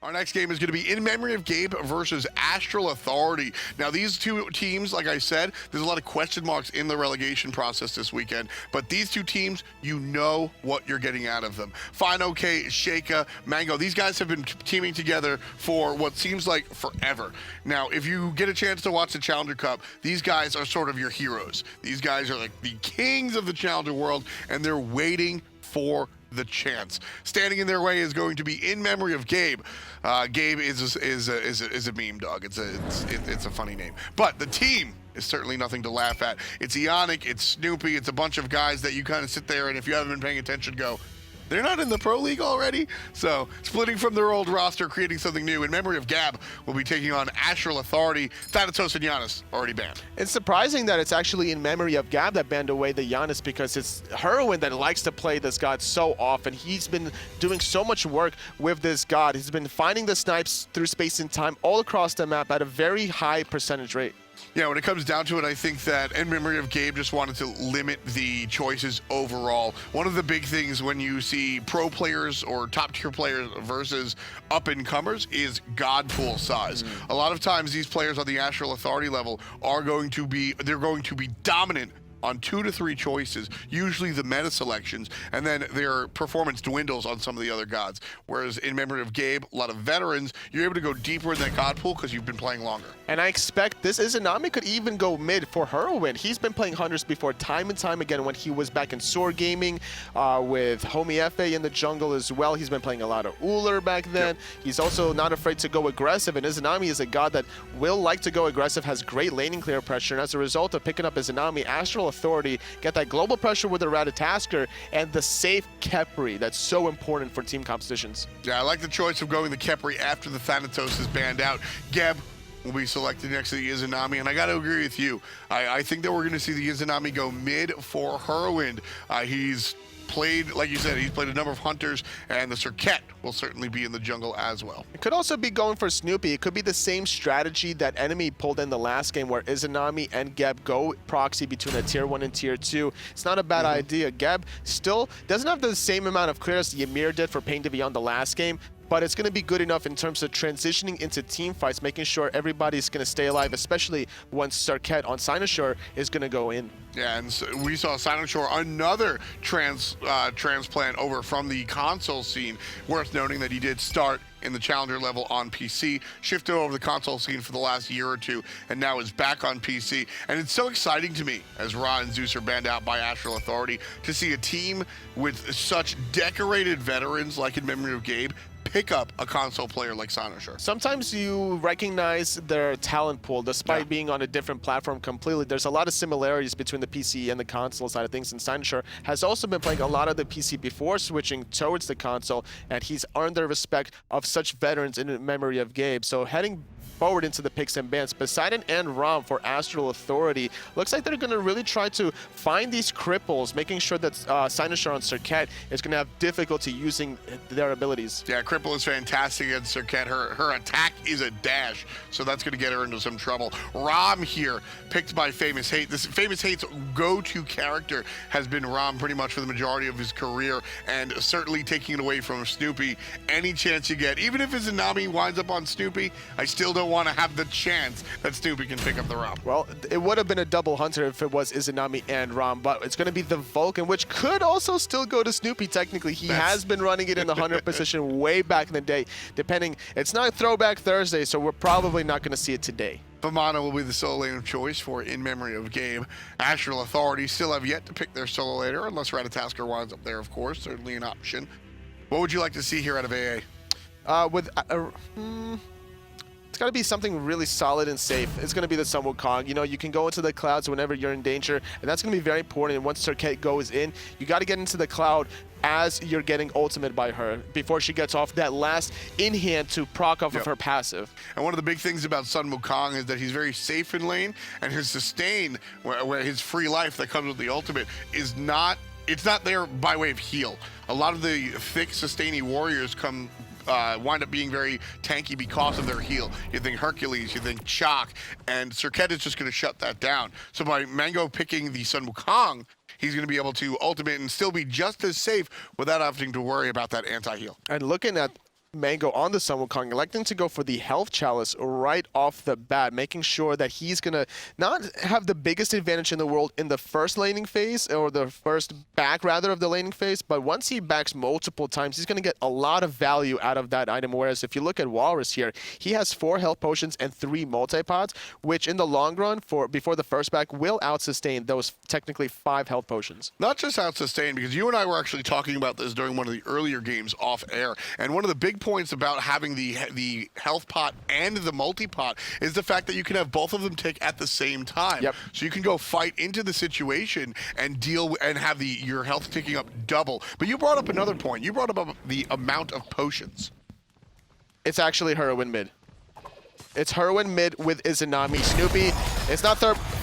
Our next game is going to be In Memory of Gabe versus Astral Authority. Now, these two teams, like I said, there's a lot of question marks in the relegation process this weekend, but these two teams, you know what you're getting out of them. fineokay, Sheyka, Mangoh, these guys have been teaming together for what seems like forever. Now, if you get a chance to watch the Challenger Cup, these guys are sort of your heroes. These guys are like the kings of the Challenger world, and they're waiting for the chance. Standing in their way is going to be In Memory of Gabe. Gabe is a meme, dog. It's a funny name. But the team is certainly nothing to laugh at. It's Eonic, it's Snoopy, it's a bunch of guys that you kind of sit there and if you haven't been paying attention, go, they're not in the Pro League already? So, splitting from their old roster, creating something new. In Memory of Gabe will be taking on Astral Authority. Ratatoskr and Giannis already banned. It's surprising that it's actually In Memory of Gabe that banned away the Giannis because it's Hurriwind that likes to play this god so often. He's been doing so much work with this god. He's been finding the snipes through space and time all across the map at a very high percentage rate. Yeah, when it comes down to it, I think that In Memory of Gabe just wanted to limit the choices overall. One of the big things when you see pro players or top tier players versus up-and-comers is god pool size. A lot of times these players on the Astral Authority level are going to be dominant on 2 to 3 choices, usually the meta selections, and then their performance dwindles on some of the other gods. Whereas In Memory of Gabe, a lot of veterans, you're able to go deeper in that god pool because you've been playing longer. And I expect this Izanami could even go mid for Hurriwind. He's been playing Hunters before time and time again when he was back in Soar Gaming with Homie Efe in the jungle as well. He's been playing a lot of Uller back then. Yep. He's also not afraid to go aggressive, and Izanami is a god that will like to go aggressive, has great laning clear pressure, and as a result of picking up Izanami, Astral Authority get that global pressure with the Ratatoskr and the safe Khepri that's so important for team competitions. Yeah, I like the choice of going the Khepri after the Thanatos is banned out. Geb will be selected next to the Izanami, and I got to agree with you. I think that we're going to see the Izanami go mid for Hurriwind. He's played, like you said, he's played a number of Hunters, and the Serqet will certainly be in the jungle as well. It could also be going for Snoopy. It could be the same strategy that Enemy pulled in the last game where Izanami and Geb go proxy between a tier 1 and tier 2. It's not a bad idea. Geb still doesn't have the same amount of clear as Ymir did for Pain to Beyond the last game, but it's going to be good enough in terms of transitioning into team fights, making sure everybody's going to stay alive, especially once Serqet on Cynosure is going to go in. Yeah, and so we saw Cynosure, another transplant over from the console scene. Worth noting that he did start in the Challenger level on PC, shifted over the console scene for the last year or two, and now is back on PC. And it's so exciting to me, as Ra and Zeus are banned out by Astral Authority, to see a team with such decorated veterans like In Memory of Gabe pick up a console player like Cynosure. Sometimes you recognize their talent pool despite being on a different platform completely. There's a lot of similarities between the PC and the console side of things, and Cynosure has also been playing a lot of the PC before switching towards the console, and he's earned the respect of such veterans in Memory of Gabe. So heading forward into the picks and bans, Poseidon and Ram for Astral Authority. Looks like they're going to really try to find these cripples, making sure that Cynosure on Serqet is going to have difficulty using their abilities. Yeah, Cripple is fantastic against Serqet. Her attack is a dash, so that's going to get her into some trouble. Ram here, picked by FaymousHate. This FaymousHate's go-to character has been Ram pretty much for the majority of his career, and certainly taking it away from Snoopy any chance you get. Even if Izanami winds up on Snoopy, I still don't want to have the chance that Snoopy can pick up the Ram. Well, it would have been a double Hunter if it was Izanami and Ram, but it's going to be the Vulcan, which could also still go to Snoopy technically. He has been running it in the Hunter position way back in the day, depending. It's not Throwback Thursday, so we're probably not going to see it today. Vamana will be the solo lane of choice for In Memory of Gabe. Astral Authority still have yet to pick their solo laner, unless Ratatoskr winds up there, of course. Certainly an option. What would you like to see here out of AA? It's got to be something really solid and safe. It's going to be the Sun Wukong. You know, you can go into the clouds whenever you're in danger, and that's going to be very important. And once Serqet goes in, you got to get into the cloud as you're getting ultimate by her before she gets off that last in-hand to proc off of her passive. And one of the big things about Sun Wukong is that he's very safe in lane, and his sustain, where his free life that comes with the ultimate, is not, it's not there by way of heal. A lot of the thick sustaining warriors wind up being very tanky because of their heal. You think Hercules, you think Chalk, and Serqet is just going to shut that down. So by Mangoh picking the Sun Wukong, he's going to be able to ultimate and still be just as safe without having to worry about that anti-heal. And looking at Mangoh on the Sun Wukong, electing to go for the Health Chalice right off the bat, making sure that he's going to not have the biggest advantage in the world in the first laning phase, or the first back rather of the laning phase, but once he backs multiple times, he's going to get a lot of value out of that item. Whereas if you look at Whalrus here, he has 4 health potions and 3 multipods, which in the long run, before the first back, will out-sustain those technically 5 health potions. Not just out-sustain, because you and I were actually talking about this during one of the earlier games off air, and one of the big points about having the health pot and the multi-pot is the fact that you can have both of them tick at the same time. Yep. So you can go fight into the situation and deal and have your health ticking up double. But you brought up another point. You brought up the amount of potions. It's actually Hurriwind mid. It's Hurriwind mid with Izanami. Snoopy, it's not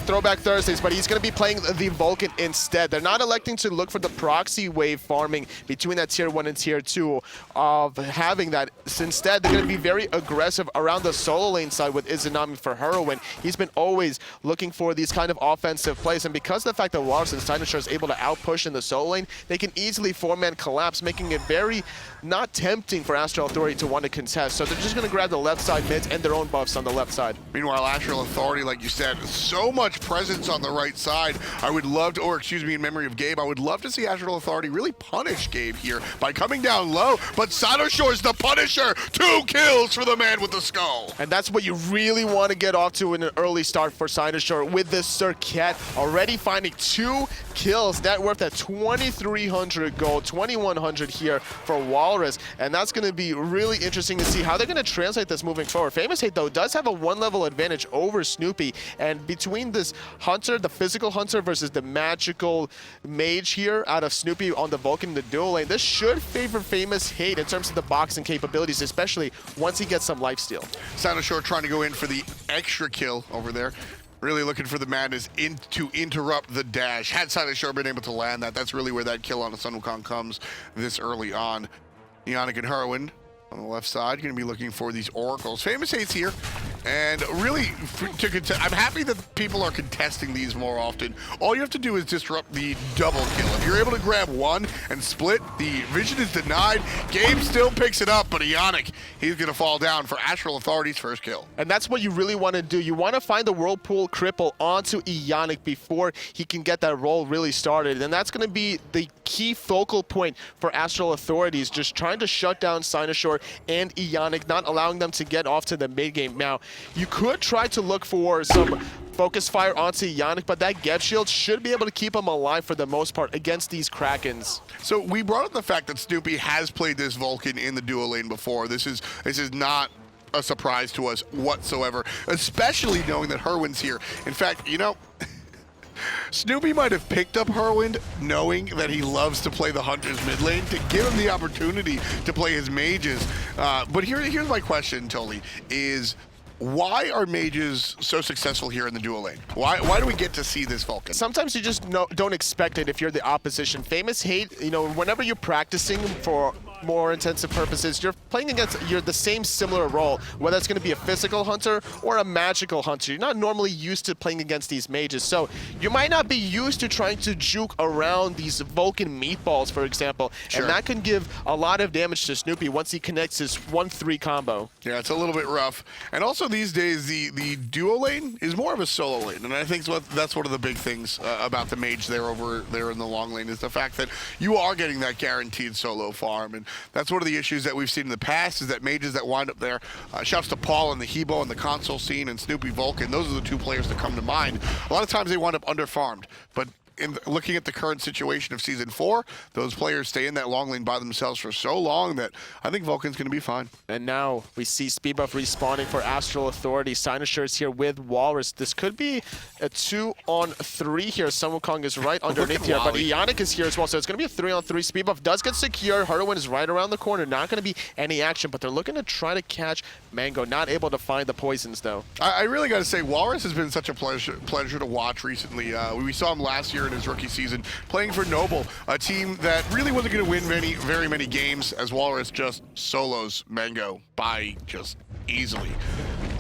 Throwback Thursdays, but he's going to be playing the Vulcan instead. They're not electing to look for the proxy wave farming between that tier 1 and tier 2 of having that. Instead, they're going to be very aggressive around the solo lane side with Izanami for Hurriwind. He's been always looking for these kind of offensive plays, and because of the fact that Whalrus and Cynosure is able to outpush in the solo lane, they can easily 4-man collapse, making it very not tempting for Astral Authority to want to contest. So they're just going to grab the left side mids and their own buffs on the left side. Meanwhile, Astral Authority, like you said, so much presence on the right side. I would love to, or excuse me, in Memory of Gabe, I would love to see Astral Authority really punish Gabe here by coming down low, but Cynosure's the punisher. 2 kills for the man with the skull. And that's what you really want to get off to in an early start for Cynosure with this Serqet, already finding 2 kills, net worth at 2,300 gold, 2,100 here for Whalrus, and that's going to be really interesting to see how they're going to translate this moving forward. FaymousHate, though, does have a 1-level advantage over Snoopy, and between this Hunter, the physical Hunter versus the magical mage here out of Snoopy on the Vulcan in the dual lane, this should favor FaymousHate in terms of the boxing capabilities, especially once he gets some lifesteal. Cynosure trying to go in for the extra kill over there. Really looking for the madness to interrupt the dash. Had Cynosure been able to land that, that's really where that kill on the Sun Wukong comes this early on. Eonic and Hurriwind on the left side, going to be looking for these oracles. FaymousHate's here, and really, I'm happy that people are contesting these more often. All you have to do is disrupt the double kill. If you're able to grab one and split, the vision is denied. Gabe still picks it up, but Eonic, he's going to fall down for Astral Authority's first kill. And that's what you really want to do. You want to find the Whirlpool cripple onto Eonic before he can get that roll really started. And that's going to be the key focal point for Astral Authorities, just trying to shut down Cynosure and Eonic, not allowing them to get off to the mid game. Now, you could try to look for some focus fire onto Eonic, but that Geb shield should be able to keep him alive for the most part against these Krakens. So we brought up the fact that Snoopy has played this Vulcan in the dual lane before. This is not a surprise to us whatsoever, especially knowing that Hurrwind's here. In fact, you know, Snoopy might have picked up Hurriwind knowing that he loves to play the Hunter's mid lane to give him the opportunity to play his mages. But here's my question, Toli, is why are mages so successful here in the dual lane? Why do we get to see this Vulcan? Sometimes you just don't expect it if you're the opposition. FaymousHate, you know, whenever you're practicing for more intensive purposes, you're playing against the same similar role, whether it's going to be a physical hunter or a magical hunter. You're not normally used to playing against these mages, so you might not be used to trying to juke around these Vulcan meatballs, for example, Sure. and that can give a lot of damage to Snoopy once he connects his 1-3 combo. Yeah, it's a little bit rough. And also these days, the dual lane is more of a solo lane, and I think that's one of the big things about the mage there over there in the long lane is the fact that you are getting that guaranteed solo farm, and that's one of the issues that we've seen in the past is that mages that wind up there, shouts to Paul and the Hebo and the console scene and Snoopy Vulcan, those are the 2 players that come to mind. A lot of times they wind up underfarmed, but in looking at the current situation of Season 4, those players stay in that long lane by themselves for so long that I think Vulcan's going to be fine. And now we see speed buff respawning for Astral Authority. Cynosure is here with Whalrus. This could be a 2-on-3 here. Sun Wukong is right underneath here, but Eonic is here as well, so it's going to be a 3-on-3. Speed buff does get secure. Hurriwind is right around the corner. Not going to be any action, but they're looking to try to catch Mangoh. Not able to find the poisons, though. I really got to say, Whalrus has been such a pleasure to watch recently. We saw him last year in his rookie season playing for Noble, a team that really wasn't going to win very many games, as Whalrus just solos Mangoh by just easily.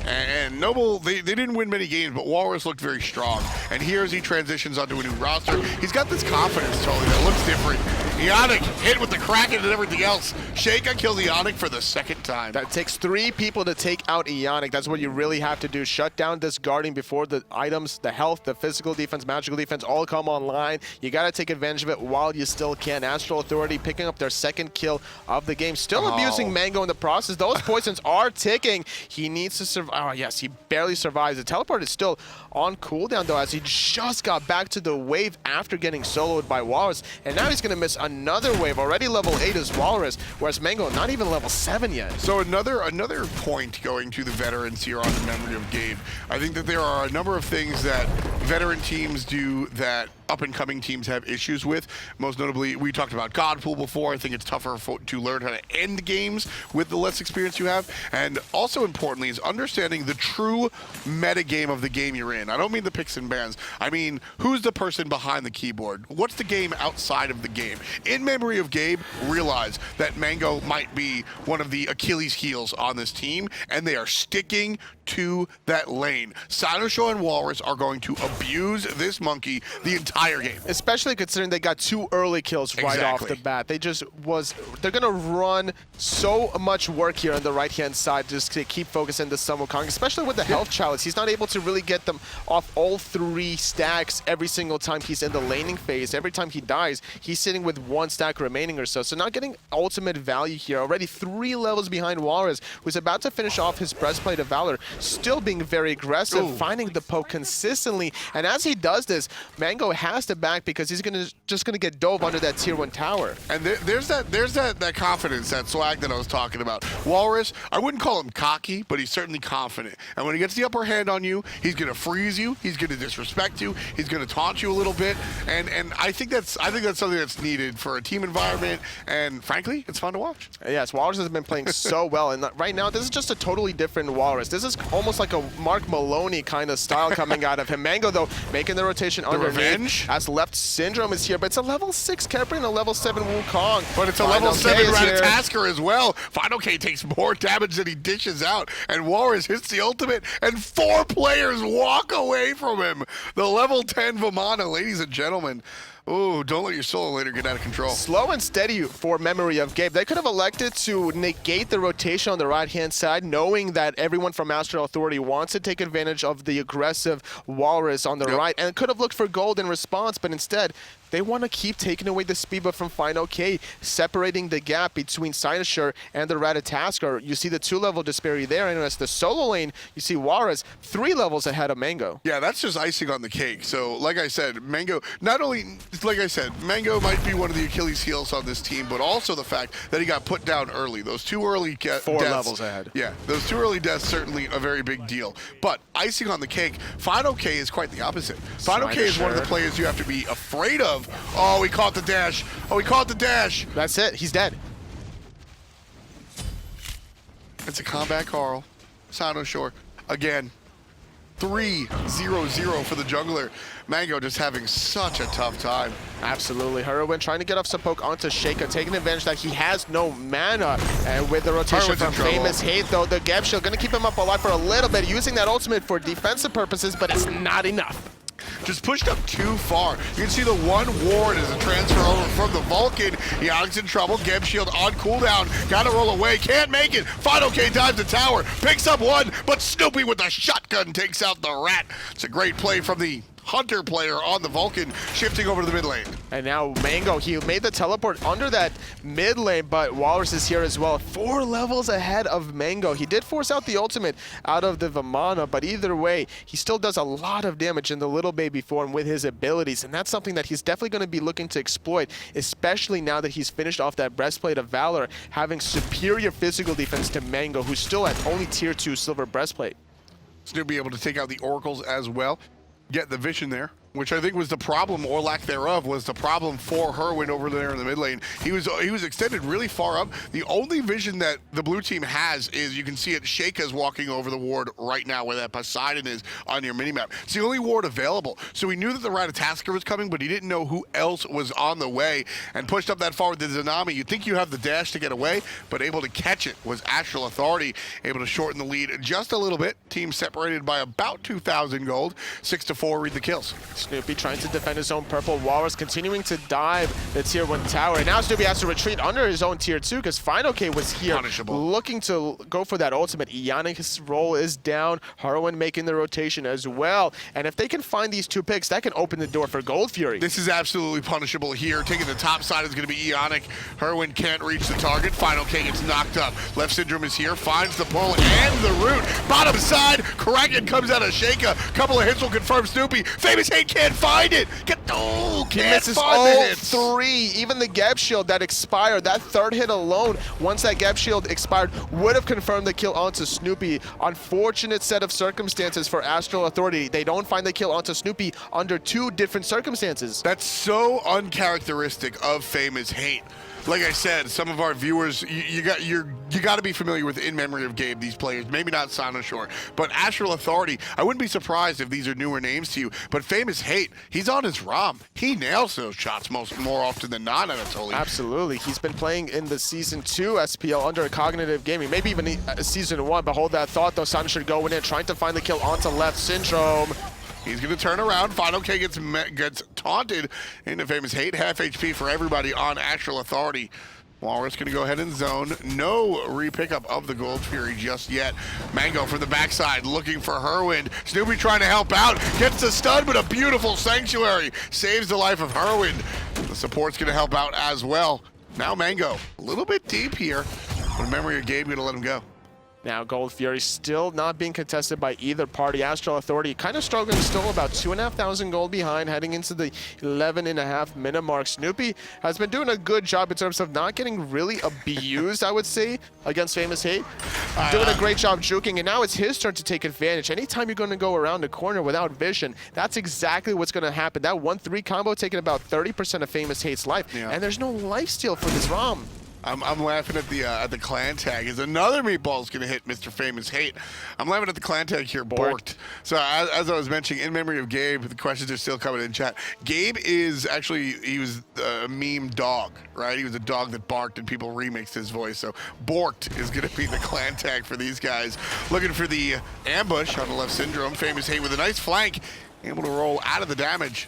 And Noble, they didn't win many games, but Whalrus looked very strong. And here as he transitions onto a new roster, he's got this confidence totally that looks different. Eonic hit with the Kraken and everything else. Sheyka kills Eonic for the second time. That takes 3 people to take out Eonic. That's what you really have to do. Shut down this guarding before the items, the health, the physical defense, magical defense all come online. You got to take advantage of it while you still can. Astral Authority picking up their second kill of the game. Still abusing Mangoh in the process. Those poisons are ticking. He needs to survive. Oh, yes, he barely survives. The teleport is still on cooldown, though, as he just got back to the wave after getting soloed by Whalrus. And now he's going to miss another wave. Already level 8 is Whalrus, whereas Mangoh not even level 7 yet. So another point going to the veterans here on the Memory of Gabe. I think that there are a number of things that veteran teams do that up-and-coming teams have issues with. Most notably, we talked about Godpool before. I think it's tougher to learn how to end games with the less experience you have. And also importantly is understanding the true meta game of the game you're in. I don't mean the picks and bans. I mean, who's the person behind the keyboard? What's the game outside of the game? In Memory of Gabe, realize that Mangoh might be one of the Achilles heels on this team, and they are sticking to that lane. Cynosure and Whalrus are going to abuse this monkey the entire game. Especially considering they got 2 early kills right off the bat. They're gonna run so much work here on the right-hand side just to keep focusing the Sun Wukong, especially with the health chalice. He's not able to really get them off all 3 stacks every single time he's in the laning phase. Every time he dies, he's sitting with 1 stack remaining or so. So not getting ultimate value here. Already 3 levels behind Whalrus, who's about to finish off his Breastplate of Valor. Still being very aggressive, finding the poke consistently. And as he does this, Mangoh has to back because he's just gonna get dove under that tier 1 tower. And there's that confidence, that swag that I was talking about. Whalrus, I wouldn't call him cocky, but he's certainly confident. And when he gets the upper hand on you, he's gonna freeze you, he's gonna disrespect you, he's gonna taunt you a little bit. And I think that's something that's needed for a team environment. And frankly, it's fun to watch. Yes, Whalrus has been playing so well, and right now this is just a totally different Whalrus. This is almost like a Mark Maloney kind of style coming out of him. Mangoh, though, making the rotation underneath revenge? as Leftsyndrome is here, but it's a level 6 Khepri and a level 7 Wukong. But it's a level 7 Ratatoskr as well. fineokay takes more damage than he dishes out, and Whalrus hits the ultimate, and 4 players walk away from him. The level 10 Vamana, ladies and gentlemen. Ooh, don't let your solo later get out of control. Slow and steady for Memory of Gabe. They could have elected to negate the rotation on the right-hand side, knowing that everyone from Astral Authority wants to take advantage of the aggressive Whalrus on the right, and could have looked for gold in response, but instead, they want to keep taking away the speed buff from fineokay, separating the gap between Cynosure and the Ratatoskr. You see the 2-level disparity there, and as the solo lane, you see Whalrus 3 levels ahead of Mangoh. Yeah, that's just icing on the cake. So, like I said, Mangoh, Mangoh might be one of the Achilles heels on this team, but also the fact that he got put down early. Those 2 early deaths. 4 levels ahead. Yeah, those 2 early deaths, certainly a very big deal. But icing on the cake, fineokay is quite the opposite. fineokay is one of the players you have to be afraid of. Oh, he caught the dash. Oh, he caught the dash. That's it. He's dead. It's a combat Carl. Cynosure again. 3-0-0 for the jungler. Mangoh just having such a tough time. Absolutely. Hurriwind trying to get off some poke onto Sheyka, taking advantage that he has no mana. And with the rotation from FaymousHate, though, the Geb Shield going to keep him up alive for a little bit, using that ultimate for defensive purposes, but it's not enough. Just pushed up too far. You can see the 1 ward as a transfer over from the Vulcan. Eonic's in trouble. Geb Shield on cooldown. Gotta roll away. Can't make it. fineokay dives the tower. Picks up 1, but Snoopy with a shotgun takes out the rat. It's a great play from the Hunter player on the Vulcan, shifting over to the mid lane. And now Mangoh, he made the teleport under that mid lane, but Whalrus is here as well. 4 levels ahead of Mangoh. He did force out the ultimate out of the Vamana, but either way, he still does a lot of damage in the little baby form with his abilities, and that's something that he's definitely going to be looking to exploit, especially now that he's finished off that Breastplate of Valor, having superior physical defense to Mangoh, who's still at only tier 2 silver breastplate. Snoopy able to take out the oracles as well. Get the vision there which I think was the problem, or lack thereof, was the problem for Hurriwind over there in the mid lane. He was extended really far up. The only vision that the blue team has is, you can see it, Sheyka's walking over the ward right now where that Poseidon is on your minimap. It's the only ward available. So he knew that the Ratatoskr was coming, but he didn't know who else was on the way, and pushed up that far with the Izanami. You'd think you have the dash to get away, but able to catch it was Astral Authority, able to shorten the lead just a little bit. Team separated by about 2,000 gold. 6-4, read the kills. Snoopy trying to defend his own purple. Whalrus continuing to dive the tier 1 tower. And now Snoopy has to retreat under his own tier 2 because fineokay was here looking to go for that ultimate. Eonic's role is down. Hurriwind making the rotation as well. And if they can find these 2 picks, that can open the door for Gold Fury. This is absolutely punishable here. Taking the top side is going to be Eonic. Hurriwind can't reach the target. fineokay gets knocked up. Leftsyndrome is here, finds the pull and the root. Bottom side, Kraken comes out of Sheyka. Couple of hits will confirm Snoopy. FaymousHate can't find it. Can't find the hits. 3. Even the Gabe shield that expired, that 3rd hit alone, once that Gabe shield expired, would have confirmed the kill onto Snoopy. Unfortunate set of circumstances for Astral Authority. They don't find the kill onto Snoopy under 2 different circumstances. That's so uncharacteristic of FaymousHate. Like I said, some of our viewers, you got to be familiar with In Memory of Gabe, these players. Maybe not Cynosure, but Astral Authority. I wouldn't be surprised if these are newer names to you. But FaymousHate, he's on his ROM. He nails those shots more often than not, Anatoly. Absolutely. He's been playing in the Season 2 SPL under Cognitive Gaming, maybe even Season 1. But hold that thought, though. Cynosure going in, trying to find the kill onto Leftsyndrome. He's going to turn around. fineokay gets taunted into FaymousHate. Half HP for everybody on Astral Authority. Whalrus going to go ahead and zone. No re-pickup of the Gold Fury just yet. Mangoh from the backside looking for Hurriwind. Snoopy trying to help out. Gets the stun, but a beautiful Sanctuary saves the life of Hurriwind. The support's going to help out as well. Now Mangoh, a little bit deep here. But Memory of Gabe going to let him go. Now Gold Fury still not being contested by either party. Astral Authority kind of struggling still, about 2,500 gold behind, heading into the 11.5 minute mark. Snoopy has been doing a good job in terms of not getting really abused, I would say, against FaymousHate. Doing a great job juking, and now it's his turn to take advantage. Anytime you're going to go around the corner without vision, that's exactly what's going to happen. That 1-3 combo taking about 30% of FaymousHate's life, and there's no lifesteal for this ROM. I'm laughing at the clan tag. Is another meatball's going to hit Mr. FaymousHate. I'm laughing at the clan tag here, Borked. So as I was mentioning, In Memory of Gabe, the questions are still coming in chat. Gabe is actually, he was a meme dog, right? He was a dog that barked and people remixed his voice. So Borked is going to be the clan tag for these guys. Looking for the ambush on the Leftsyndrome. FaymousHate with a nice flank, able to roll out of the damage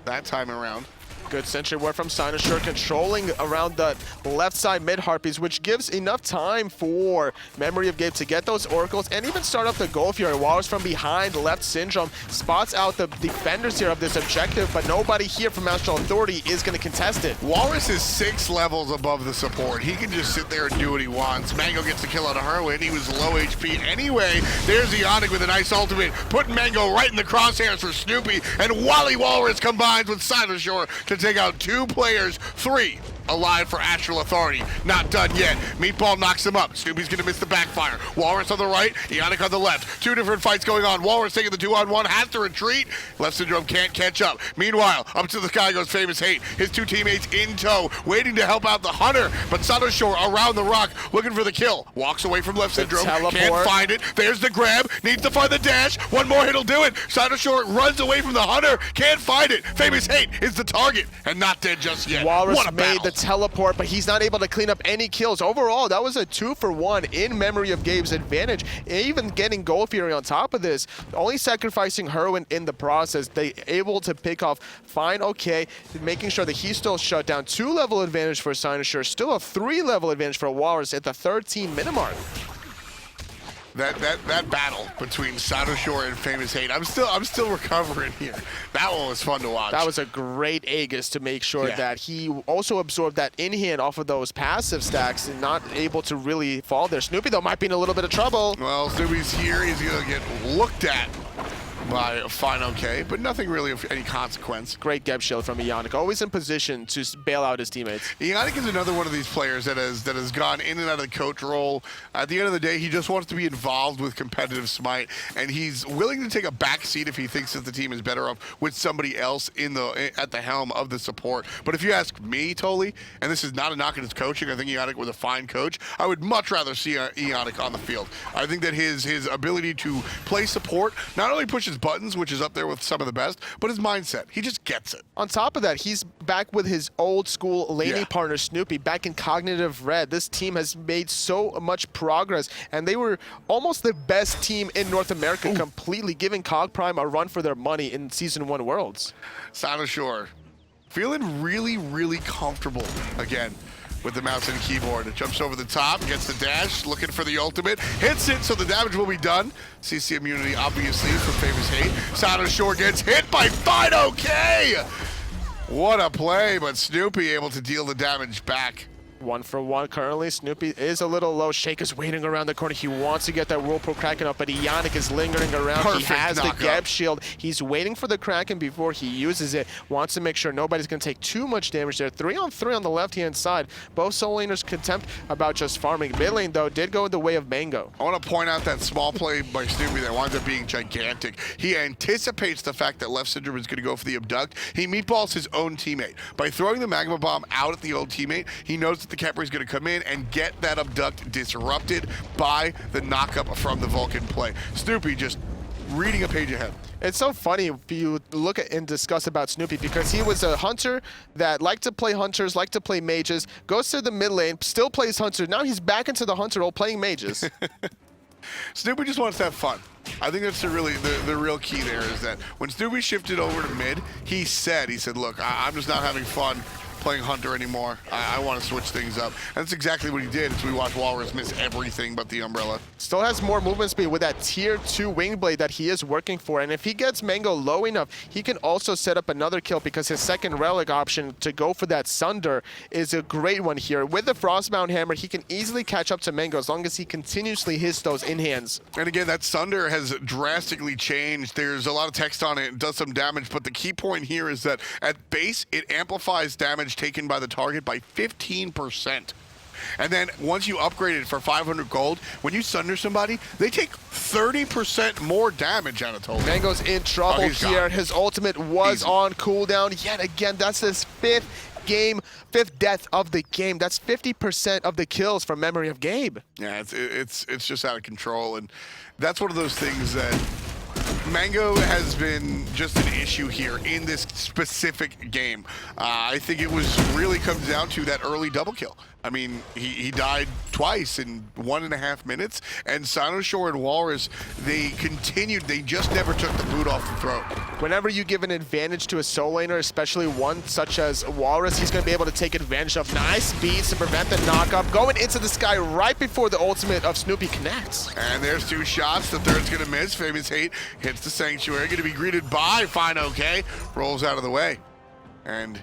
that time around. Good sentry ward from Cynosure, controlling around the left side mid Harpies, which gives enough time for Memory of Gabe to get those oracles and even start up the Gold Fury. Whalrus from behind, Leftsyndrome spots out the defenders here of this objective, but nobody here from Astral Authority is going to contest it. Whalrus is 6 levels above the support. He can just sit there and do what he wants. Mangoh gets the kill out of Hurriwind. He was low HP anyway. There's Eonic with a nice ultimate, putting Mangoh right in the crosshairs for Snoopy, and Wally Whalrus combines with Cynosure to take out 2 players, 3 alive for Astral Authority. Not done yet. Meatball knocks him up. Snoopy's gonna miss the backfire. Whalrus on the right, Eonic on the left. 2 different fights going on. Whalrus taking the 2-on-1, has to retreat. Leftsyndrome can't catch up. Meanwhile, up to the sky goes FaymousHate. His 2 teammates in tow, waiting to help out the Hunter, but Cynosure around the rock, looking for the kill. Walks away from Leftsyndrome, can't find it. There's the grab, needs to find the dash. 1 more hit'll do it. Cynosure runs away from the Hunter, can't find it. FaymousHate is the target, and not dead just yet. Whalrus what a made battle. the teleport, but he's not able to clean up any kills. Overall, that was a 2-for-1 in Memory of Gabe's advantage. Even getting Gold Fury on top of this, only sacrificing Hurriwind in the process. They able to pick off fineokay, making sure that he's still shut down. 2-level advantage for Cynosure, still a 3-level advantage for Whalrus at the 13-minute mark. That battle between Cynosure and FaymousHate, I'm still recovering here. That one was fun to watch. That was a great Aegis to make sure that he also absorbed that in-hand off of those passive stacks and not able to really fall there. Snoopy, though, might be in a little bit of trouble. Well, Snoopy's here. He's going to get looked at by fineokay, but nothing really of any consequence. Great Geb shield from Eonic, always in position to bail out his teammates. Eonic is another one of these players that has gone in and out of the coach role. At the end of the day, he just wants to be involved with competitive Smite, and he's willing to take a back seat if he thinks that the team is better off with somebody else at the helm of the support. But if you ask me, Toli, and this is not a knock at his coaching, I think Eonic was a fine coach. I would much rather see Eonic on the field. I think that his ability to play support not only pushes buttons, which is up there with some of the best, but his mindset. He just gets it. On top of that, he's back with his old school laney partner Snoopy, back in Cognitive Red. This team has made so much progress, and they were almost the best team in North America, completely giving Cog Prime a run for their money in Season 1 Worlds. Cynosure feeling really, really comfortable again with the mouse and keyboard. It jumps over the top, gets the dash, looking for the ultimate, hits it, so the damage will be done. CC immunity, obviously, for FaymousHate. Cynosure gets hit by fineokay! What a play, but Snoopy able to deal the damage back. 1 for 1 currently. Snoopy is a little low. Sheyka's waiting around the corner. He wants to get that Whirlpool Kraken up, but Eonic is lingering around. Perfect he has knockup. the Geb shield. He's waiting for the Kraken before he uses it. Wants to make sure nobody's going to take too much damage there. 3-on-3 on the left-hand side. Both solo laners contempt about just farming. Mid lane, though, did go in the way of Mangoh. I want to point out that small play by Snoopy that winds up being gigantic. He anticipates the fact that Leftsyndrome is going to go for the abduct. He meatballs his own teammate. By throwing the magma bomb out at the old teammate, he knows that the Khepri is going to come in and get that abduct disrupted by the knockup from the Vulcan play. Snoopy just reading a page ahead. It's so funny if you look at and discuss about Snoopy, because he was a hunter that liked to play hunters, liked to play mages, goes to the mid lane, still plays hunter. Now he's back into the hunter role playing mages. Snoopy just wants to have fun. I think that's the real key there, is that when Snoopy shifted over to mid, he said, look, I'm just not having fun playing hunter anymore. I want to switch things up. And that's exactly what he did, as we watched Whalrus miss everything but the umbrella. Still has more movement speed with that tier 2 wing blade that he is working for, and if he gets Mangoh low enough, he can also set up another kill, because his second relic option to go for that Sunder is a great one here. With the Frostbound Hammer, he can easily catch up to Mangoh as long as he continuously hits those in hands. And again, that Sunder has drastically changed. There's a lot of text on it, does some damage, but the key point here is that at base, it amplifies damage taken by the target by 15%. And then once you upgrade it for 500 gold, when you sunder somebody, they take 30% more damage out of total. Mangoh's in trouble here. Gone. His ultimate was on cooldown yet again. That's his fifth death of the game. That's 50% of the kills from Memory of Gabe. Yeah, it's just out of control, and that's one of those things that Mangoh has been just an issue here in this specific game. I think it really comes down to that early double kill. I mean, he died twice in 1.5 minutes, and Cynosure and Whalrus, they continued. They just never took the boot off the throat. Whenever you give an advantage to a solo laner, especially one such as Whalrus, he's going to be able to take advantage of nice beats to prevent the knockup, going into the sky right before the ultimate of Snoopy connects. And there's 2 shots. The third's going to miss. FaymousHate hits the Sanctuary. Going to be greeted by fineokay. Rolls out of the way. And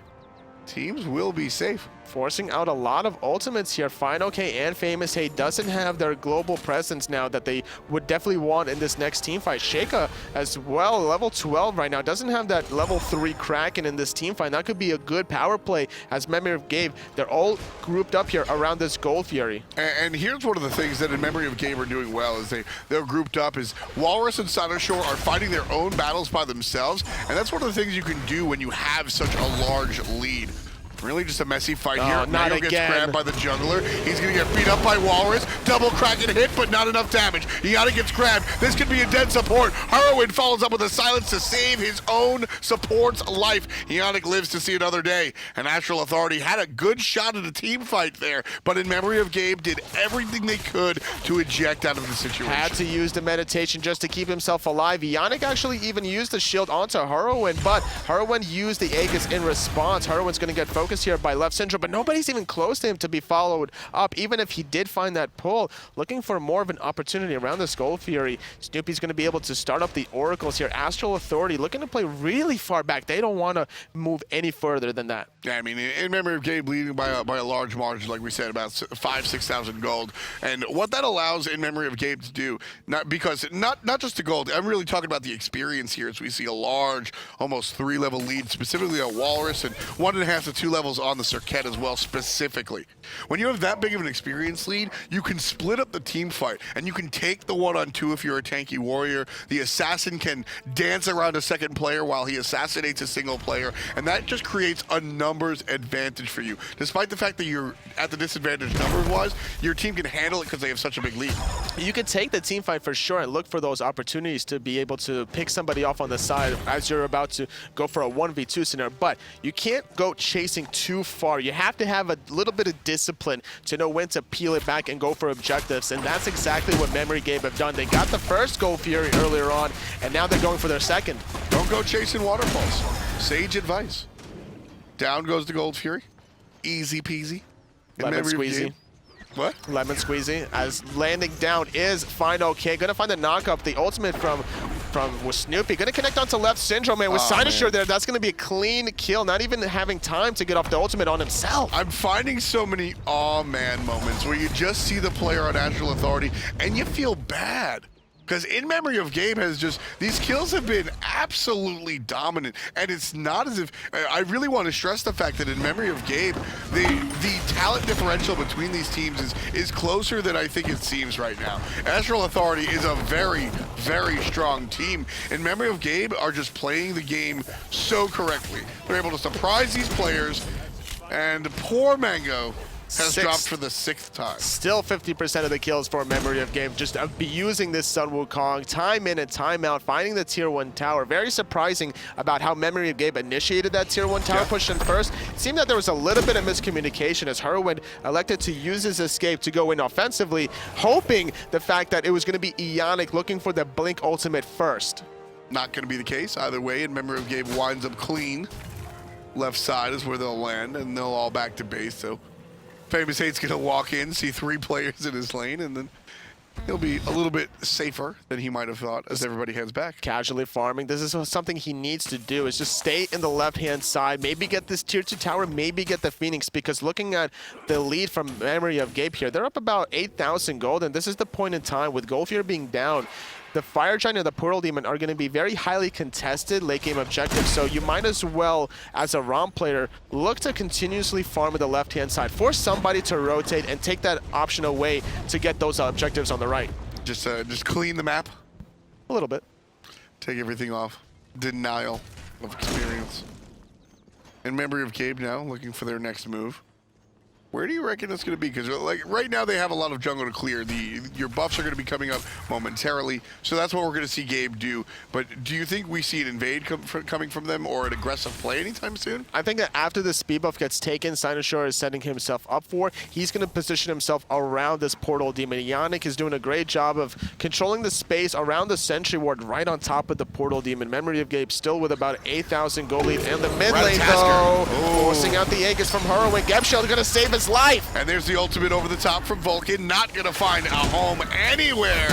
teams will be safe. Forcing out a lot of ultimates here. fineokay and FaymousHate doesn't have their global presence now that they would definitely want in this next team fight. Sheyka as well, level 12 right now, doesn't have that level 3 Kraken in this team fight. That could be a good power play as Memory of Gabe. They're all grouped up here around this Gold Fury. And here's one of the things that in Memory of Gabe are doing well, is they're grouped up, is Whalrus and Cynosure are fighting their own battles by themselves, and that's one of the things you can do when you have such a large lead. Really just a messy fight here. Not Mangoh again. gets grabbed by the jungler. He's going to get beat up by Whalrus. Double Kraken hit, but not enough damage. Eonic gets grabbed. This could be a dead support. Hurriwind follows up with a silence to save his own support's life. Eonic lives to see another day. And Astral Authority had a good shot at a team fight there, but in Memory of Gabe did everything they could to eject out of the situation. Had to use the meditation just to keep himself alive. Eonic actually even used the shield onto Hurriwind, but Hurriwind used the Aegis in response. Hurriwind's going to get focused focus here by Leftsyndrome, but nobody's even close to him to be followed up, even if he did find that pull. Looking for more of an opportunity around this Gold Fury. Snoopy's going to be able to start up the Oracles here. Astral Authority looking to play really far back. They don't want to move any further than that. Yeah, I mean, in Memory of Gabe leading by a large margin, like we said, about 5,000-6,000 gold. And what that allows in Memory of Gabe to do, not just the gold, I'm really talking about the experience here, as we see a large, almost 3-level lead, specifically on Whalrus, and 1.5 to 2 levels on the Serqet as well, specifically. When you have that big of an experience lead, you can split up the team fight, and you can take the 1-on-2 if you're a tanky warrior. The assassin can dance around a second player while he assassinates a single player, and that just creates a numbers advantage for you. Despite the fact that you're at the disadvantage numbers-wise, your team can handle it because they have such a big lead. You can take the team fight for sure and look for those opportunities to be able to pick somebody off on the side as you're about to go for a 1v2 scenario, but you can't go chasing too far. You have to have a little bit of discipline to know when to peel it back and go for objectives, and that's exactly what Memory Gabe have done. They got the first Gold Fury earlier on, and now they're going for their second. Don't go chasing waterfalls. Sage advice. Down goes the Gold Fury. Easy peasy. Lemon squeezy. What? Lemon squeezy. As landing down is fineokay. Gonna find the knockup, the ultimate from Snoopy. Gonna connect onto Leftsyndrome, and with Cynosure there, that's gonna be a clean kill, not even having time to get off the ultimate on himself. I'm finding so many aw man moments where you just see the player on Astral Authority and you feel bad. Because in Memory of Gabe has just, these kills have been absolutely dominant, and it's not as if, I really want to stress the fact that in Memory of Gabe, the talent differential between these teams is closer than I think it seems right now. Astral Authority is a very, very strong team, and Memory of Gabe are just playing the game so correctly. They're able to surprise these players, and poor Mangoh has dropped for the 6th time. Still 50% of the kills for Memory of Gabe, just abusing this Sun Wukong, time in and time out, finding the tier 1 tower. Very surprising about how Memory of Gabe initiated that tier 1 tower push in first. It seemed that there was a little bit of miscommunication as Hurriwind elected to use his escape to go in offensively, hoping the fact that it was going to be Eonic looking for the Blink ultimate first. Not going to be the case either way, and Memory of Gabe winds up clean. Left side is where they'll land, and they'll all back to base, so FaymousHate's gonna walk in, see 3 players in his lane, and then he'll be a little bit safer than he might have thought as everybody heads back. Casually farming. This is something he needs to do, is just stay in the left-hand side, maybe get this tier 2 tower, maybe get the Phoenix, because looking at the lead from Memory of Gabe here, they're up about 8,000 gold, and this is the point in time with Gold Fury being down. The Fire Giant and the Portal Demon are going to be very highly contested late game objectives, so you might as well, as a ROM player, look to continuously farm at the left-hand side. Force somebody to rotate and take that option away to get those objectives on the right. Just clean the map. A little bit. Take everything off. Denial of experience. In Memory of Gabe now, looking for their next move. Where do you reckon it's going to be? Because like right now they have a lot of jungle to clear. Your buffs are going to be coming up momentarily, so that's what we're going to see Gabe do. But do you think we see an invade coming from them or an aggressive play anytime soon? I think that after the speed buff gets taken, Cynosure is setting himself up for, he's going to position himself around this Portal Demon. Eonic is doing a great job of controlling the space around the Sentry Ward right on top of the Portal Demon. Memory of Gabe still with about 8,000 gold lead in the mid lane though. Forcing out the Aegis from Hurriwind. Gebshell going to save his life. And there's the ultimate over the top from Vulcan. Not going to find a home anywhere.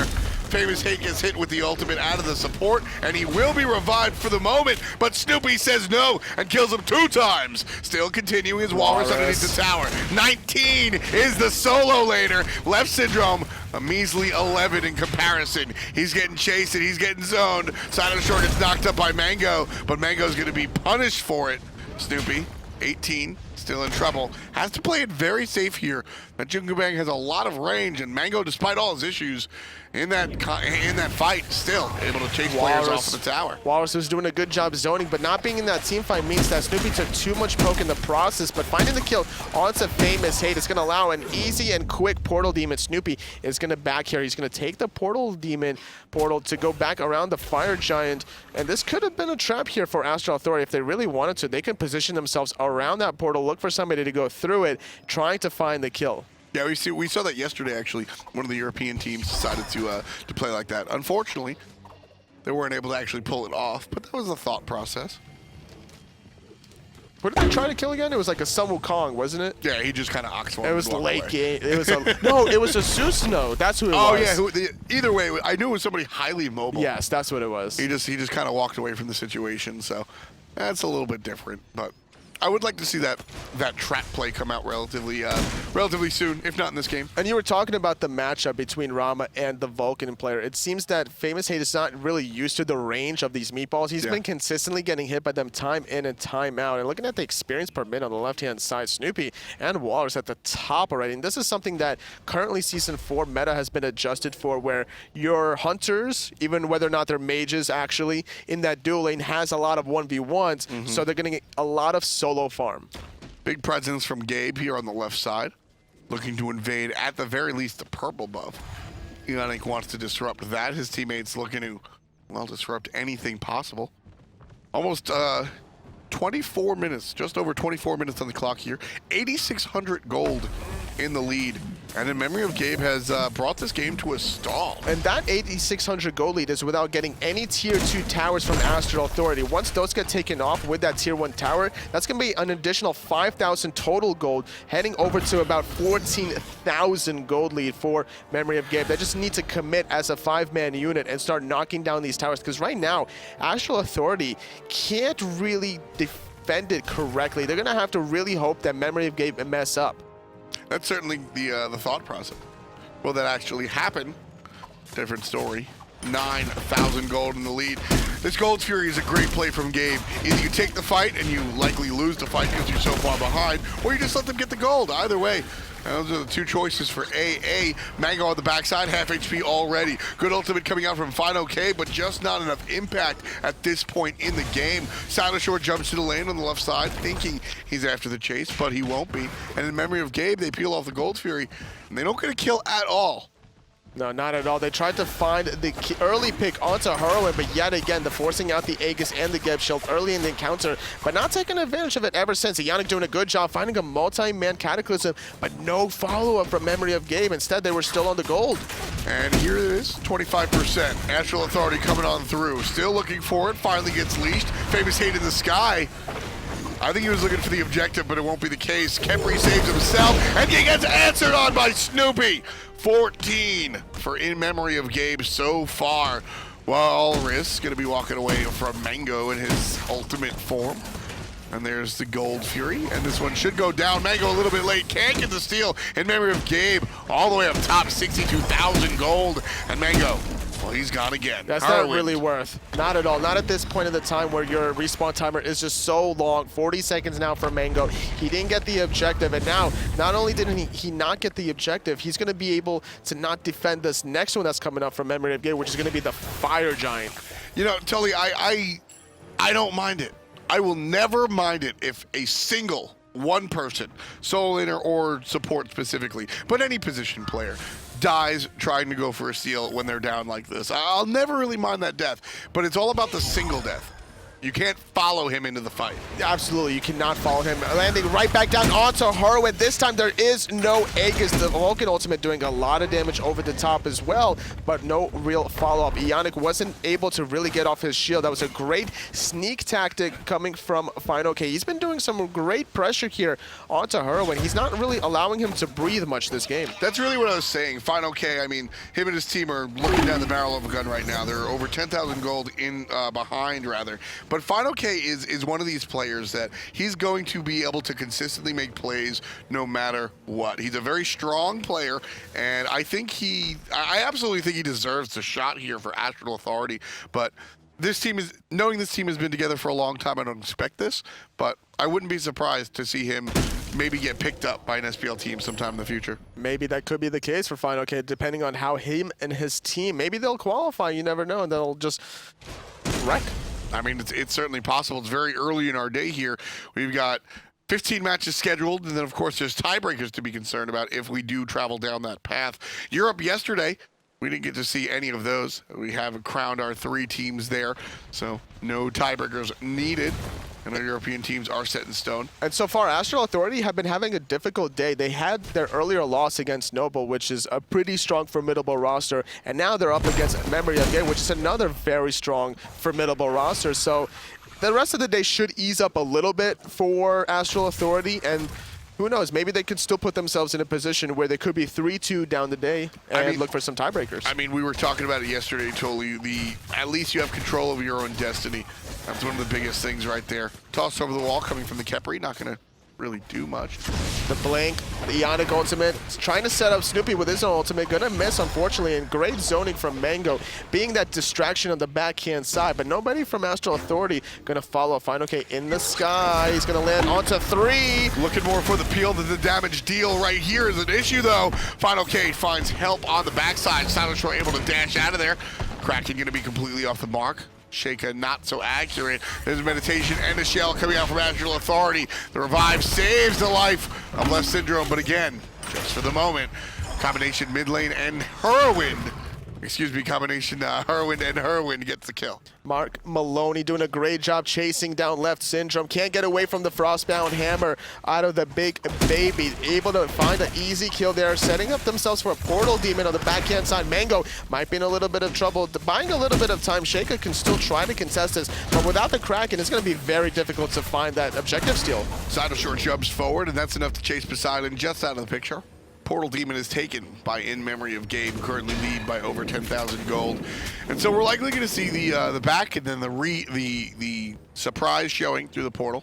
FaymousHate gets hit with the ultimate out of the support, and he will be revived for the moment, but Snoopy says no and kills him 2 times. Still continuing his Whalrus underneath the tower. 19 is the solo laner. Leftsyndrome, a measly 11 in comparison. He's getting chased and he's getting zoned. Cynosure gets knocked up by Mangoh, but Mangoh's going to be punished for it. Snoopy, 18. Still in trouble. Has to play it very safe here. That Jungkook has a lot of range, and Mangoh, despite all his issues in that fight, still able to chase players off of the tower. Whalrus was doing a good job zoning, but not being in that team fight means that Snoopy took too much poke in the process, but finding the kill onto FaymousHate is going to allow an easy and quick Portal Demon. Snoopy is going to back here. He's going to take the Portal Demon portal to go back around the Fire Giant, and this could have been a trap here for Astral Authority. If they really wanted to, they can position themselves around that portal, look for somebody to go through it, trying to find the kill. Yeah, we saw that yesterday, actually. One of the European teams decided to play like that. Unfortunately, they weren't able to actually pull it off, but that was a thought process. What did they try to kill again? It was like a Sun Wukong, wasn't it? Yeah, he just kind of ox. It was late game. It was no, it was a Susano. That's who it was. Oh yeah. Either way, I knew it was somebody highly mobile. Yes, that's what it was. He just kind of walked away from the situation. So that's a little bit different, but I would like to see that trap play come out relatively soon, if not in this game. And you were talking about the matchup between Rama and the Vulcan player. It seems that FaymousHate is not really used to the range of these meatballs. He's been consistently getting hit by them time in and time out. And looking at the experience per minute on the left-hand side, Snoopy and Whalrus at the top already. And this is something that currently Season 4 meta has been adjusted for, where your hunters, even whether or not they're mages actually, in that dual lane has a lot of 1v1s. So they're getting a lot of solo farm. Big presence from Gabe here on the left side, looking to invade at the very least the purple buff. Eonic wants to disrupt that. His teammates looking to, well, disrupt anything possible. Almost 24 minutes, just over 24 minutes on the clock here. 8,600 gold in the lead. And then Memory of Gabe has brought this game to a stall. And that 8,600 gold lead is without getting any Tier 2 towers from Astral Authority. Once those get taken off with that Tier 1 tower, that's going to be an additional 5,000 total gold, heading over to about 14,000 gold lead for Memory of Gabe. They just need to commit as a 5-man unit and start knocking down these towers, because right now, Astral Authority can't really defend it correctly. They're going to have to really hope that Memory of Gabe mess up. That's certainly the thought process. Will that actually happen? Different story. 9,000 gold in the lead. This Gold Fury is a great play from Gabe. Either you take the fight and you likely lose the fight because you're so far behind, or you just let them get the gold. Either way, those are the two choices for AA. Mangoh on the backside, half HP already. Good ultimate coming out from fineokay, but just not enough impact at this point in the game. Cynosure jumps to the lane on the left side, thinking he's after the chase, but he won't be. And in Memory of Gabe, they peel off the Gold Fury, and they don't get a kill at all. No, not at all. They tried to find the early pick onto Hurriwind, but yet again, the forcing out the Aegis and the Geb shield early in the encounter, but not taking advantage of it ever since. Eonic doing a good job finding a multi-man Cataclysm, but no follow-up from Memory of Gabe. Instead, they were still on the gold. And here it is, 25%. Astral Authority coming on through. Still looking for it, finally gets leashed. FaymousHate in the sky. I think he was looking for the objective, but it won't be the case. Khepri saves himself, and he gets answered on by Snoopy. 14 for In Memory of Gabe so far. Whalrus going to be walking away from Mangoh in his ultimate form. And there's the Gold Fury, and this one should go down. Mangoh a little bit late, can't get the steal. In Memory of Gabe, all the way up top, 62,000 gold. And Mangoh, well, he's gone again. That's not really worth. Not at all. Not at this point in the time where your respawn timer is just so long. 40 seconds now for Mangoh. He didn't get the objective, and now, not only didn't he not get the objective, he's going to be able to not defend this next one that's coming up from Memory of Gabe, which is going to be the Fire Giant. You know, Tully, I don't mind it. I will never mind it if a single one person, solo laner or support specifically, but any position player, dies trying to go for a steal when they're down like this. I'll never really mind that death, but it's all about the single death. You can't follow him into the fight. Absolutely, you cannot follow him. Landing right back down onto Hurriwind. This time there is no Aegis. The Vulcan ultimate doing a lot of damage over the top as well, but no real follow-up. Eonic wasn't able to really get off his shield. That was a great sneak tactic coming from fineokay. He's been doing some great pressure here onto Hurriwind. He's not really allowing him to breathe much this game. That's really what I was saying. fineokay, I mean, him and his team are looking down the barrel of a gun right now. They're over 10,000 gold in behind, rather. But fineokay is one of these players that he's going to be able to consistently make plays no matter what. He's a very strong player, and I absolutely think he deserves the shot here for Astral Authority. But knowing this team has been together for a long time, I don't expect this, but I wouldn't be surprised to see him maybe get picked up by an SPL team sometime in the future. Maybe that could be the case for fineokay, depending on how him and his team, maybe they'll qualify, you never know, and they'll just wreck. I mean, it's certainly possible. It's very early in our day here. We've got 15 matches scheduled, and then, of course, there's tiebreakers to be concerned about if we do travel down that path. Europe yesterday, we didn't get to see any of those. We have crowned our 3 teams there, so no tiebreakers needed. And our European teams are set in stone. And so far, Astral Authority have been having a difficult day. They had their earlier loss against Noble, which is a pretty strong, formidable roster. And now they're up against Memory of Gabe, which is another very strong, formidable roster. So the rest of the day should ease up a little bit for Astral Authority, and who knows, maybe they could still put themselves in a position where they could be 3-2 down the day and look for some tiebreakers. I mean, we were talking about it yesterday, Totally. At least you have control over your own destiny. That's one of the biggest things right there. Toss over the wall coming from the Khepri, not going to really do much. The blink, the Eonic ultimate, trying to set up Snoopy with his own ultimate, gonna miss unfortunately, and great zoning from Mangoh, being that distraction on the backhand side, but nobody from Astral Authority gonna follow fineokay in the sky. He's gonna land onto 3. Looking more for the peel than the damage deal right here is an issue though. fineokay finds help on the backside. Cynosure able to dash out of there. Kraken gonna be completely off the mark. Sheyka not so accurate. There's a meditation and a shell coming out from Astral Authority. The revive saves the life of Leftsyndrome, but again, just for the moment, combination mid lane and Hurriwind. Excuse me, combination Hurriwind and Hurriwind gets the kill. Mark Maloney doing a great job chasing down Leftsyndrome. Can't get away from the Frostbound Hammer out of the big baby. Able to find an easy kill there, setting up themselves for a Portal Demon on the backhand side. Mangoh might be in a little bit of trouble. Buying a little bit of time. Sheyka can still try to contest this, but without the Kraken, it's going to be very difficult to find that objective steal. Cynosure jumps forward, and that's enough to chase Poseidon just out of the picture. Portal Demon is taken by In Memory of Gabe, who currently lead by over 10,000 gold. And so we're likely going to see the back and then the surprise showing through the portal.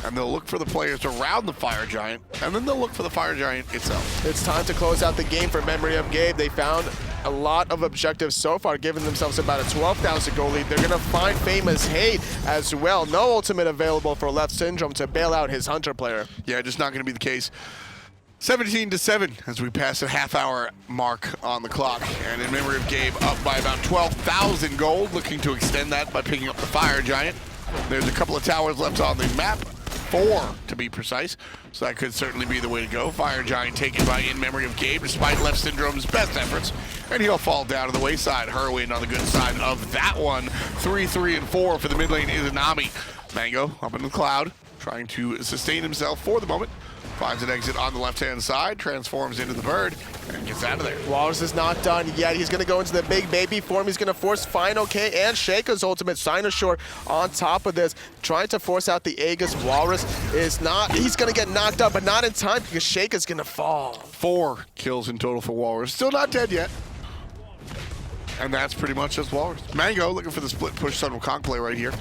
And they'll look for the players around the Fire Giant, and then they'll look for the Fire Giant itself. It's time to close out the game for Memory of Gabe. They found a lot of objectives so far, giving themselves about a 12,000 gold lead. They're going to find FaymousHate as well. No ultimate available for Leftsyndrome to bail out his Hunter player. Yeah, just not going to be the case. 17-7 as we pass a half-hour mark on the clock. And In Memory of Gabe up by about 12,000 gold, looking to extend that by picking up the Fire Giant. There's a couple of towers left on the map, 4 to be precise, so that could certainly be the way to go. Fire Giant taken by In Memory of Gabe despite Leftsyndrome's best efforts, and he'll fall down to the wayside. Hurriwind on the good side of that one. 3, 3, and 4 for the mid lane Izanami. Mangoh up in the cloud, trying to sustain himself for the moment. Finds an exit on the left-hand side, transforms into the bird, and gets out of there. Whalrus is not done yet. He's going to go into the big baby form. He's going to force fineokay and Sheyka's ultimate. Cynosure on top of this, trying to force out the Aegis. Whalrus is not. He's going to get knocked up, but not in time because Sheyka's going to fall. 4 kills in total for Whalrus. Still not dead yet. And that's pretty much just Whalrus. Mangoh looking for the split push Sun Wukong play right here.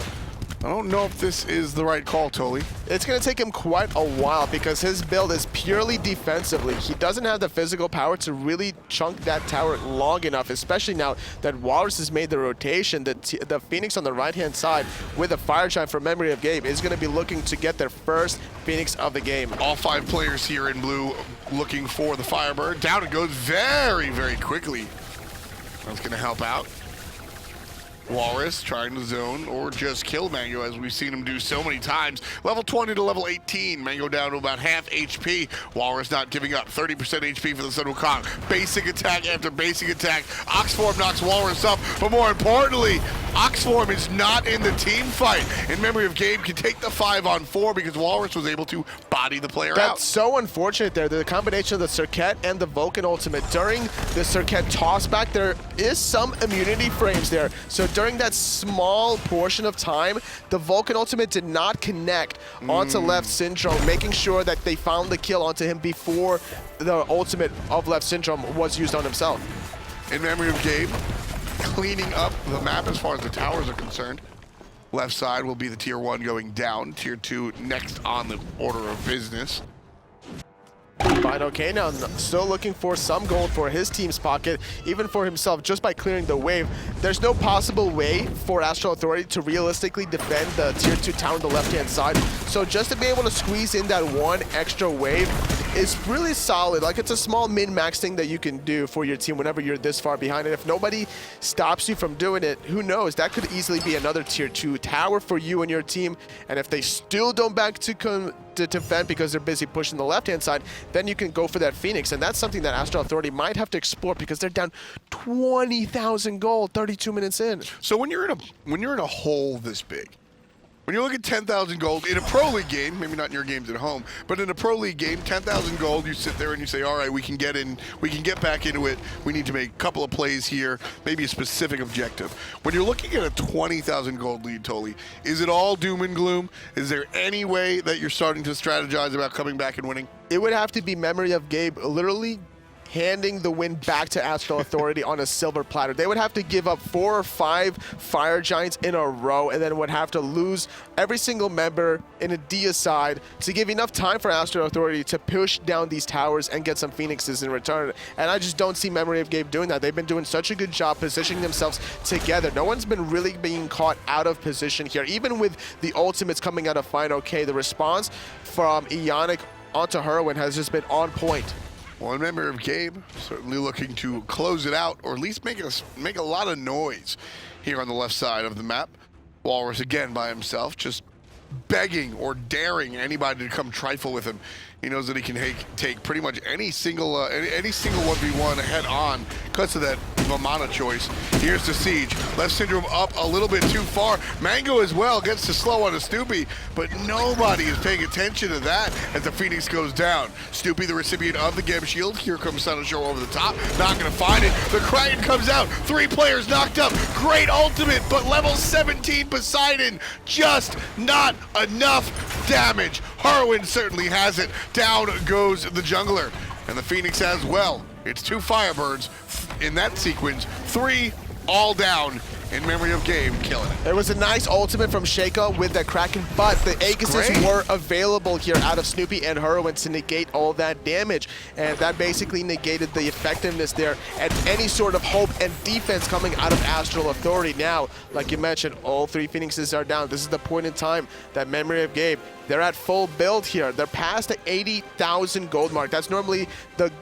I don't know if this is the right call, Toli. It's going to take him quite a while because his build is purely defensively. He doesn't have the physical power to really chunk that tower long enough, especially now that Whalrus has made the rotation. The Phoenix on the right-hand side with a Fire Giant for Memory of Gabe is going to be looking to get their first Phoenix of the game. All 5 players here in blue looking for the Firebird. Down it goes very, very quickly. That's going to help out. Whalrus trying to zone or just kill Mangoh, as we've seen him do so many times. Level 20 to level 18. Mangoh down to about half HP. Whalrus not giving up. 30% HP for the Sun Wukong. Basic attack after basic attack. Oxform knocks Whalrus up, but more importantly, Oxform is not in the team fight. In Memory of Gabe can take the 5-on-4 because Whalrus was able to body the player out. That's so unfortunate there. The combination of the Serqet and the Vulcan ultimate. During the Serqet tossback, there is some immunity frames there. So during that small portion of time, the Vulcan ultimate did not connect onto Leftsyndrome, making sure that they found the kill onto him before the ultimate of Leftsyndrome was used on himself. In Memory of Gabe, cleaning up the map as far as the towers are concerned. Left side will be the tier 1 going down. Tier 2 next on the order of business. fineokay now still looking for some gold for his team's pocket, even for himself, just by clearing the wave. There's no possible way for Astral Authority to realistically defend the tier 2 tower on the left-hand side. So just to be able to squeeze in that 1 extra wave is really solid. Like, it's a small min-max thing that you can do for your team whenever you're this far behind. And if nobody stops you from doing it, who knows? That could easily be another tier 2 tower for you and your team. And if they still don't back to defend because they're busy pushing the left-hand side, then you can go for that Phoenix. And that's something that Astral Authority might have to explore because they're down 20,000 gold 32 minutes in. So when you're in a hole this big, When you look at 10,000 gold in a Pro League game, maybe not in your games at home, but in a Pro League game, 10,000 gold, you sit there and you say, all right, we can get in, we can get back into it. We need to make a couple of plays here, maybe a specific objective. When you're looking at a 20,000 gold lead, Toli, is it all doom and gloom? Is there any way that you're starting to strategize about coming back and winning? It would have to be Memory of Gabe literally handing the win back to Astral Authority on a silver platter. They would have to give up 4 or 5 Fire Giants in a row and then would have to lose every single member in a deicide to give enough time for Astral Authority to push down these towers and get some Phoenixes in return. And I just don't see Memory of Gabe doing that. They've been doing such a good job positioning themselves together. No one's been really being caught out of position here. Even with the ultimates coming out of fineokay, the response from Eonic onto Hurriwind has just been on point. Well, in Memory of Gabe, certainly looking to close it out, or at least make a lot of noise here on the left side of the map. Whalrus again by himself, just begging or daring anybody to come trifle with him. He knows that he can take pretty much any single 1v1 head on because of that Vamana choice. Here's the siege. Leftsyndrome up a little bit too far. Mangoh as well gets to slow on a Snoopy, but nobody is paying attention to that as the Phoenix goes down. Snoopy, the recipient of the Gem Shield. Here comes Cynosure over the top. Not going to find it. The Kraken comes out. 3 players knocked up. Great ultimate, but level 17 Poseidon, just not enough damage. Hurriwind certainly has it. Down goes the jungler. And the Phoenix as well. It's 2 Firebirds in that sequence. 3 all down in Memory of Gabe, killing it. It was a nice ultimate from Sheyka with the Kraken, but the Aegises were available here out of Snoopy and Hurriwind to negate all that damage. And that basically negated the effectiveness there and any sort of hope and defense coming out of Astral Authority. Now, like you mentioned, all 3 Phoenixes are down. This is the point in time that Memory of Gabe, they're at full build here. They're past the 80,000 gold mark. That's normally the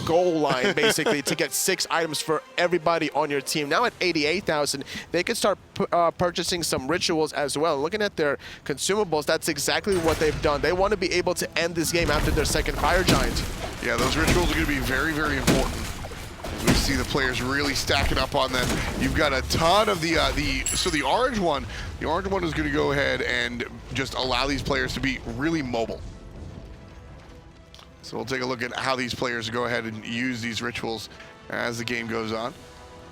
goal line, basically, to get 6 items for everybody on your team. Now at 88,000, they can start purchasing some rituals as well. Looking at their consumables, that's exactly what they've done. They want to be able to end this game after their 2nd Fire Giant. Yeah, those rituals are going to be very, very important. We see the players really stacking up on them. You've got a ton of the orange one. The orange one is going to go ahead and just allow these players to be really mobile. So we'll take a look at how these players go ahead and use these rituals as the game goes on.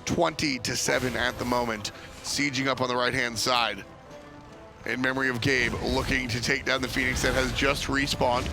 20-7 at the moment, sieging up on the right-hand side. In Memory of Gabe, looking to take down the Phoenix that has just respawned.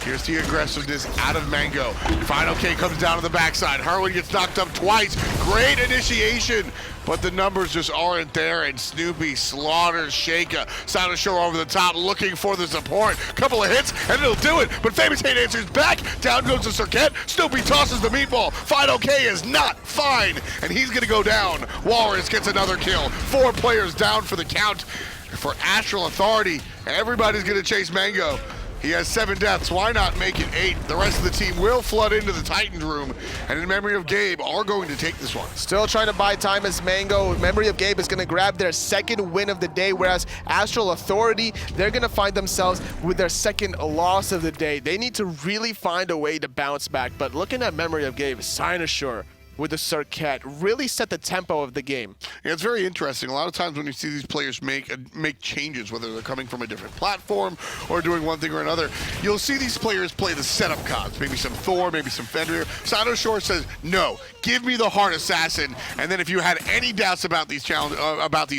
Here's the aggressiveness out of Mangoh. fineokay comes down to the backside. Hurriwind gets knocked up twice. Great initiation, but the numbers just aren't there, and Snoopy slaughters Sheyka. Cynosure over the top looking for the support. Couple of hits, and it'll do it, but FaymousHate answers back. Down goes the Serqet. Snoopy tosses the meatball. fineokay is not fine, and he's going to go down. Whalrus gets another kill. 4 players down for the count. For Astral Authority, everybody's going to chase Mangoh. He has 7 deaths. Why not make it 8? The rest of the team will flood into the Titan's room, and in Memory of Gabe are going to take this one. Still trying to buy time as Mangoh. Memory of Gabe is going to grab their 2nd win of the day, whereas Astral Authority, they're going to find themselves with their 2nd loss of the day. They need to really find a way to bounce back. But looking at Memory of Gabe, Cynosure with the Serqet really set the tempo of the game. Yeah, it's very interesting. A lot of times when you see these players make changes, whether they're coming from a different platform or doing one thing or another, you'll see these players play the setup cards. Maybe some Thor, maybe some Fenrir. Cynosure says, no, give me the Heart Assassin. And then if you had any doubts about these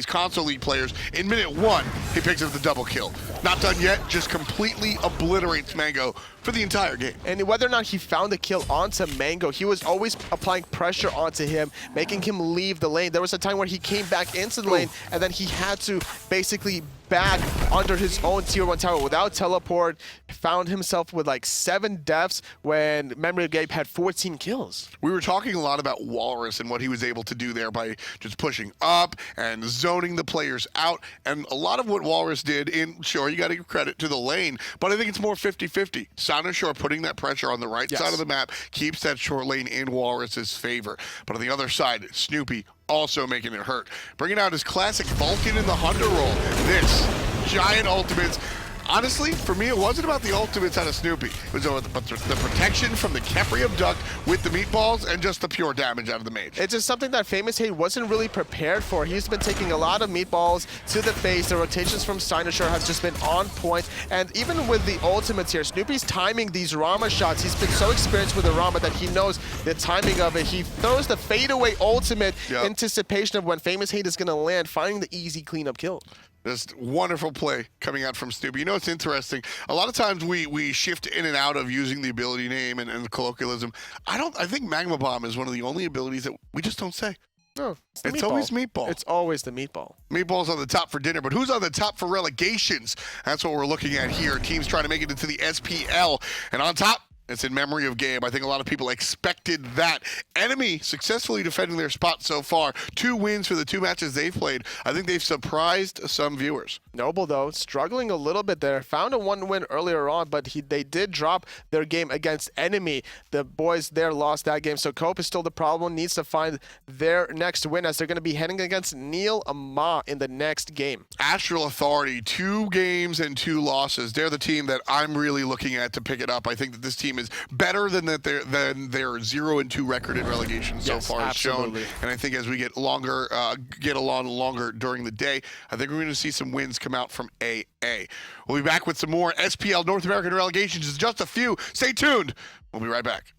console league players, in minute 1, he picks up the double kill. Not done yet, just completely obliterates Mangoh for the entire game. And whether or not he found the kill onto Mangoh, he was always applying pressure onto him, making him leave the lane. There was a time where he came back into the lane, and then he had to basically back under his own tier 1 tower without teleport. Found himself with like 7 deaths when Memory of Gabe had 14 kills. We were talking a lot about Whalrus and what he was able to do there by just pushing up and zoning the players out. And a lot of what Whalrus did, sure, you got to give credit to the lane, but I think it's more 50-50. Cynosure putting that pressure on the right side of the map keeps that short lane in Walrus's favor. But on the other side, Snoopy also making it hurt. Bringing out his classic Vulcan in the Hunter role. This giant ultimates. honestly, for me, it wasn't about the ultimates out of Snoopy. It was about the protection from the Khepri abduct with the meatballs and just the pure damage out of the mage. It's just something that FaymousHate wasn't really prepared for. He's been taking a lot of meatballs to the face. The rotations from Cynosure has just been on point. And even with the ultimates here, Snoopy's timing these Rama shots. He's been so experienced with the Rama that he knows the timing of it. He throws the fadeaway ultimate anticipation of when FaymousHate is going to land, finding the easy cleanup kill. Just wonderful play coming out from Snoopy. You know, it's interesting. A lot of times we shift in and out of using the ability name and the colloquialism. I think Magma Bomb is one of the only abilities that we just don't say. No, it's always meatball. It's always the meatball. Meatball's on the top for dinner, but who's on the top for relegations? That's what we're looking at here. Teams trying to make it into the SPL. And on top, it's in Memory of Gabe. I think a lot of people expected that. Enemy successfully defending their spot so far. 2 wins for the 2 matches they've played. I think they've surprised some viewers. Noble, though, struggling a little bit there. Found a 1 win earlier on, but they did drop their game against Enemy. The boys there lost that game, so Cope is still the problem. Needs to find their next win as they're going to be heading against Neil Ama in the next game. Astral Authority, 2 games and 2 losses. They're the team that I'm really looking at to pick it up. I think that this team is better than their 0-2 record in relegation so far has shown. And I think as we get along longer during the day, I think we're going to see some wins come out from AA. We'll be back with some more SPL North American relegations in just a few. Stay tuned. We'll be right back.